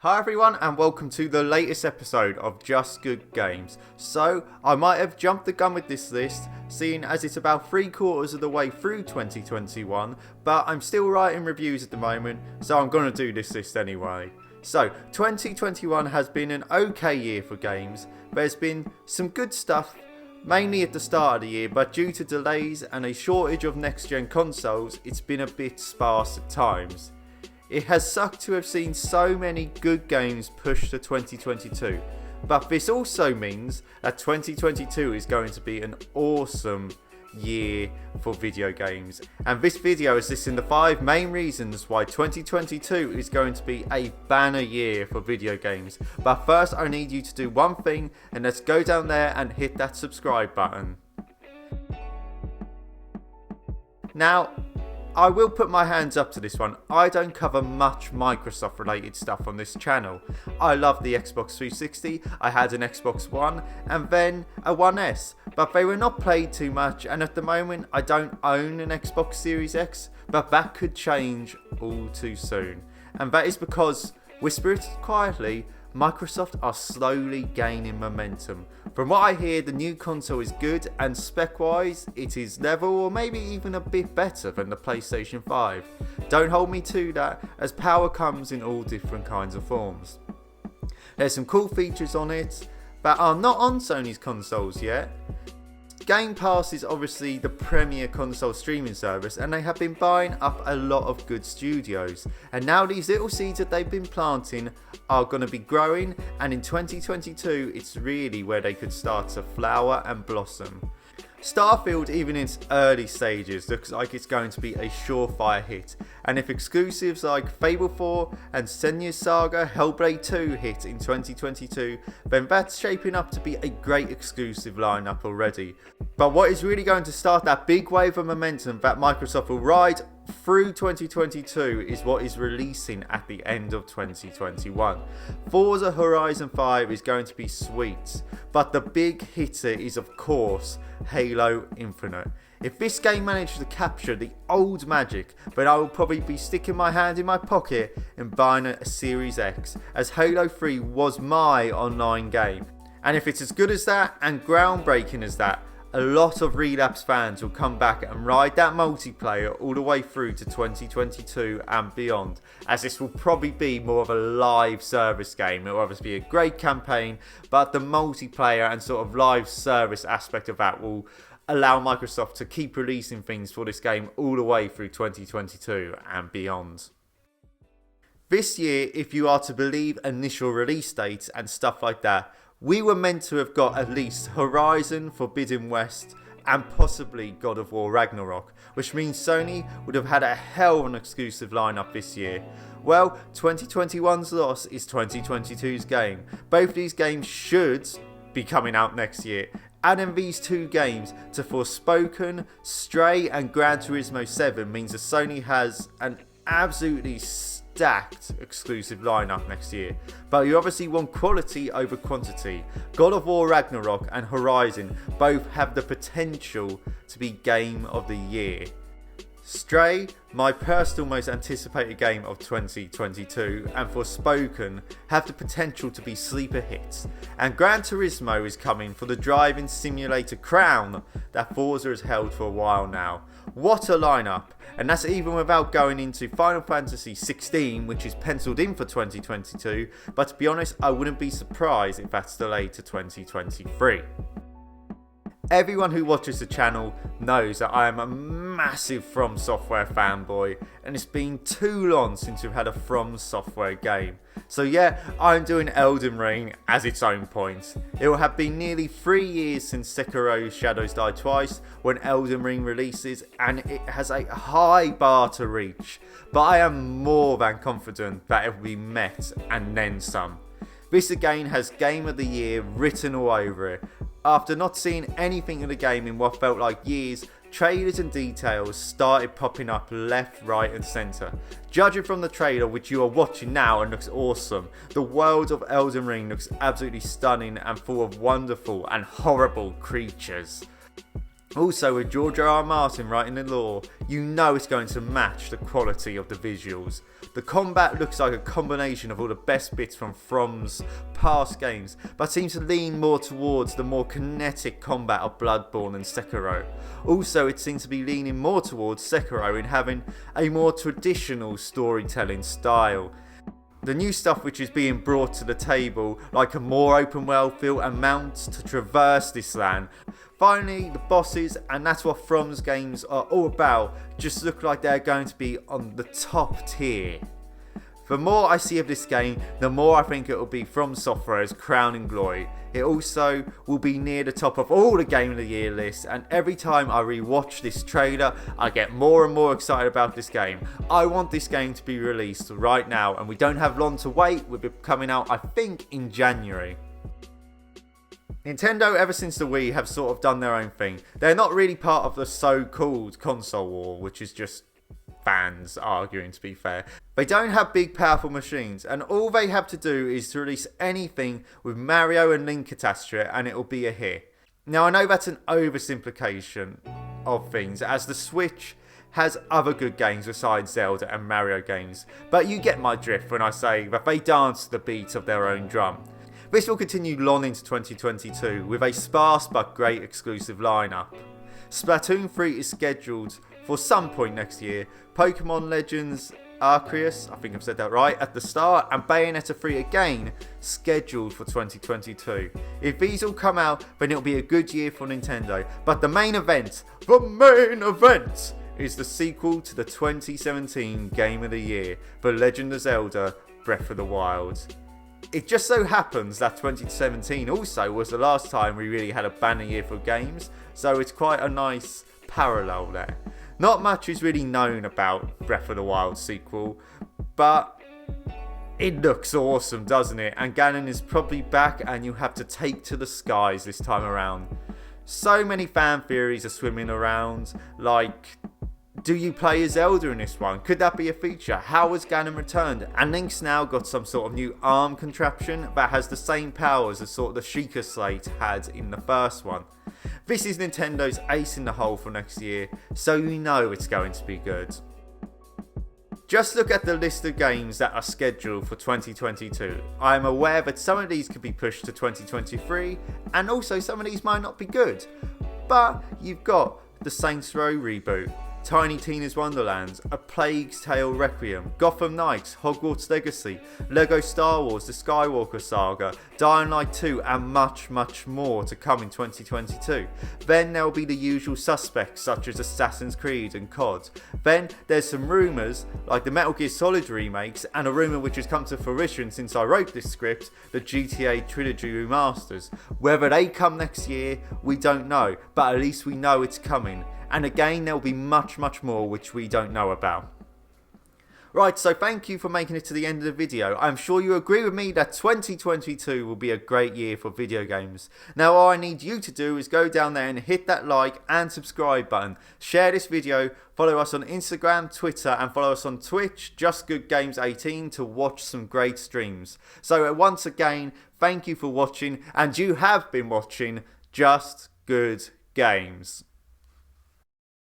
Hi everyone and welcome to the latest episode of Just Good Games. So, I might have jumped the gun with this list, seeing as it's about 3/4 of the way through 2021, but I'm still writing reviews at the moment, so I'm going to do this list anyway. So, 2021 has been an okay year for games. There's been some good stuff, mainly at the start of the year, but due to delays and a shortage of next-gen consoles, it's been a bit sparse at times. It has sucked to have seen so many good games pushed to 2022, but this also means that 2022 is going to be an awesome year for video games. And this video is listing the 5 main reasons why 2022 is going to be a banner year for video games. But first I need you to do one thing, and let's go down there and hit that subscribe button. Now, I will put my hands up to this one. I don't cover much Microsoft related stuff on this channel. I love the Xbox 360, I had an Xbox One and then a One S, but they were not played too much, and at the moment I don't own an Xbox Series X, but that could change all too soon. And that is because, whisper it quietly, Microsoft are slowly gaining momentum. From what I hear, the new console is good, and spec wise it is level or maybe even a bit better than the PlayStation 5. Don't hold me to that, as power comes in all different kinds of forms. There's some cool features on it that are not on Sony's consoles yet. Game Pass is obviously the premier console streaming service, and they have been buying up a lot of good studios, and now these little seeds that they've been planting are going to be growing, and in 2022 it's really where they could start to flower and blossom. Starfield, even in its early stages, looks like it's going to be a surefire hit, and if exclusives like Fable 4 and Senua's Saga Hellblade 2 hit in 2022, then that's shaping up to be a great exclusive lineup already. But what is really going to start that big wave of momentum that Microsoft will ride through 2022 is what is releasing at the end of 2021. Forza Horizon 5 is going to be sweet, but the big hitter is of course Halo Infinite. If this game manages to capture the old magic, then I will probably be sticking my hand in my pocket and buying a Series X, as Halo 3 was my online game. And if it's as good as that and groundbreaking as that, a lot of Relapse fans will come back and ride that multiplayer all the way through to 2022 and beyond, as this will probably be more of a live service game. It will obviously be a great campaign, but the multiplayer and sort of live service aspect of that will allow Microsoft to keep releasing things for this game all the way through 2022 and beyond. This year, if you are to believe initial release dates and stuff like that, we were meant to have got at least Horizon Forbidden West and possibly God of War Ragnarok, which means Sony would have had a hell of an exclusive lineup this year. Well, 2021's loss is 2022's game. Both these games should be coming out next year. Adding these 2 games to Forspoken, Stray and Gran Turismo 7 means that Sony has an absolutely stacked exclusive lineup next year, but you obviously want quality over quantity. God of War Ragnarok and Horizon both have the potential to be game of the year. Stray, my personal most anticipated game of 2022, and Forspoken have the potential to be sleeper hits, and Gran Turismo is coming for the driving simulator crown that Forza has held for a while now. What a lineup, and that's even without going into Final Fantasy 16, which is penciled in for 2022, but to be honest, I wouldn't be surprised if that's delayed to 2023. Everyone who watches the channel knows that I am a massive From Software fanboy, and it's been too long since we've had a From Software game. So yeah, I'm doing Elden Ring as its own point. It will have been nearly 3 years since Sekiro's Shadows Die Twice when Elden Ring releases, and it has a high bar to reach, but I am more than confident that it will be met and then some. This again has Game of the Year written all over it. After not seeing anything of the game in what felt like years, trailers and details started popping up left, right and centre. Judging from the trailer, which you are watching now and looks awesome, the world of Elden Ring looks absolutely stunning and full of wonderful and horrible creatures. Also, with George R.R. Martin writing the lore, you know it's going to match the quality of the visuals. The combat looks like a combination of all the best bits from From's past games, but seems to lean more towards the more kinetic combat of Bloodborne and Sekiro. Also, it seems to be leaning more towards Sekiro in having a more traditional storytelling style. The new stuff which is being brought to the table, like a more open world feel and mounts to traverse this land. Finally, the bosses, and that's what From's games are all about, just look like they're going to be on the top tier. The more I see of this game, the more I think it will be From Software's crowning glory. It also will be near the top of all the Game of the Year lists, and every time I rewatch this trailer, I get more and more excited about this game. I want this game to be released right now, and we don't have long to wait, with it coming out I think in January. Nintendo, ever since the Wii, have sort of done their own thing. They're not really part of the so-called console war, which is just fans arguing, to be fair. They don't have big powerful machines, and all they have to do is to release anything with Mario and Link attached to it and it'll be a hit. Now I know that's an oversimplification of things, as the Switch has other good games besides Zelda and Mario games, but you get my drift when I say that they dance to the beat of their own drum. This will continue long into 2022 with a sparse but great exclusive lineup. Splatoon 3 is scheduled for some point next year, Pokemon Legends Arceus, I think I've said that right, at the start, and Bayonetta 3 again, scheduled for 2022. If these all come out, then it'll be a good year for Nintendo. But the main event, is the sequel to the 2017 Game of the Year, The Legend of Zelda Breath of the Wild. It just so happens that 2017 also was the last time we really had a banner year for games, so it's quite a nice parallel there. Not much is really known about Breath of the Wild sequel, but it looks awesome, doesn't it? And Ganon is probably back and you have to take to the skies this time around. So many fan theories are swimming around, like, do you play as Zelda in this one? Could that be a feature? How has Ganon returned? And Link's now got some sort of new arm contraption that has the same powers as sort of the Sheikah Slate had in the first one. This is Nintendo's ace in the hole for next year, so you know it's going to be good. Just look at the list of games that are scheduled for 2022. I am aware that some of these could be pushed to 2023, and also some of these might not be good. But you've got the Saints Row reboot, Tiny Tina's Wonderlands, A Plague's Tale Requiem, Gotham Knights, Hogwarts Legacy, Lego Star Wars The Skywalker Saga, Dying Light 2 and much more to come in 2022. Then there'll be the usual suspects such as Assassin's Creed and COD. Then there's some rumours like the Metal Gear Solid remakes, and a rumour which has come to fruition since I wrote this script, the GTA Trilogy remasters. Whether they come next year, we don't know, but at least we know it's coming. And again, there'll be much more which we don't know about. Right, so thank you for making it to the end of the video. I'm sure you agree with me that 2022 will be a great year for video games. Now all I need you to do is go down there and hit that like and subscribe button. Share this video, follow us on Instagram, Twitter and follow us on Twitch, Just Good Games 18, to watch some great streams. So once again, thank you for watching, and you have been watching Just Good Games.